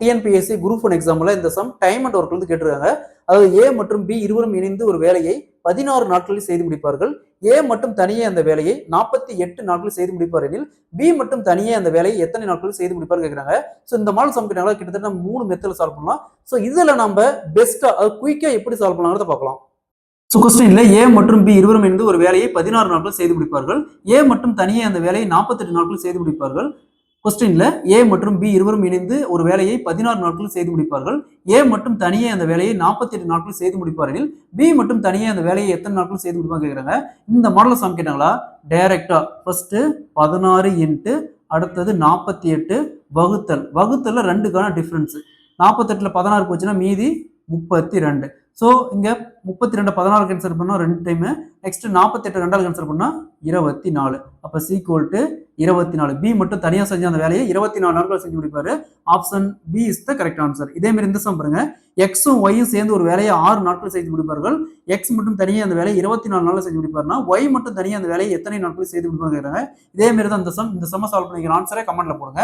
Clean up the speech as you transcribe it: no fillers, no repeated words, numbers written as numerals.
TNPSC group 1 எக்ஸாம்ல இந்த some time and work வந்து கேட்டிருக்காங்க. அதாவது ஏ மற்றும் பி இருவரும் இணைந்து ஒரு வேலையை 16 நாட்களில் செய்து முடிப்பார்கள். ஏ மட்டும் தனியே அந்த வேலையை 48 நாட்களில் செய்து முடிப்பார் எனில் பி மட்டும் தனியே அந்த வேலையை எத்தனை நாட்களில் செய்து முடிப்பார் கேட்கிறாங்க. ஸோ இந்த மாடல் சம் கேட்டாங்களா, கிட்டத்தட்ட 3 மெத்தட்ல சால்வ் பண்ணலாம். ஸோ இதுல நம்ம பெஸ்டா குயிக்கா எப்படி சால்வ் பண்ணலாம்ன்றத பார்க்கலாம். ஸோ கொஸ்டின்ல ஏ மற்றும் பி இருவரும் இணைந்து ஒரு வேலையை 16 நாட்கள் செய்து முடிப்பார்கள். ஏ மட்டும் தனியே அந்த வேலையை 48 நாட்கள் செய்து முடிப்பார்கள். கொஸ்டின்ல ஏ மற்றும் பி இருவரும் இணைந்து ஒரு வேலையை 16 நாட்கள் செய்து முடிப்பார்கள். ஏ மட்டும் தனியே அந்த வேலையை 48 நாட்கள் செய்து முடிப்பார் எனில் பி மட்டும் தனியே அந்த வேலையை எத்தனை நாட்கள் செய்து முடிப்பாங்க கேட்குறாங்க. இந்த மாடல் சம் கேட்டாங்களா, டைரக்டா ஃபர்ஸ்ட் 16 இன்ட்டு அடுத்தது 48 வகுத்தல்ல 2க்கான டிஃபரன்ஸ். 48ல 16 போச்சுன்னா மீதி 32. ஸோ இங்க 32 16 கேன்சல் பண்ணோம் 2 டைம். நெக்ஸ்ட் 48 2ஆல் கேன்சல் பண்ணா 24. அப்ப சீக்வல் டு 24. பி மட்டும் தனியா செஞ்ச அந்த வேலையை 24 நாட்கள் செஞ்சு முடிப்பாரு. Option B is the correct answer. இதே மாதிரி இந்த சம் பாருங்க, எக்ஸும் ஒய்யும் சேர்ந்து ஒரு வேலையை 6 நாட்கள் செய்து முடிப்பார்கள். எக்ஸ் மட்டும் தனியாக அந்த வேலையை 24 நாட்கள் செஞ்சு முடிப்பாருன்னா ஒய் மட்டும் தனியாக அந்த வேலையை எத்தனை நாட்கள் செய்து முடிப்பாங்க கேட்குறாங்க. இதே மாதிரி தான் இந்த சம். இந்த சம்ம சால்வ் பண்ணிக்கிற ஆன்சரை கமெண்ட்ல போடுங்க.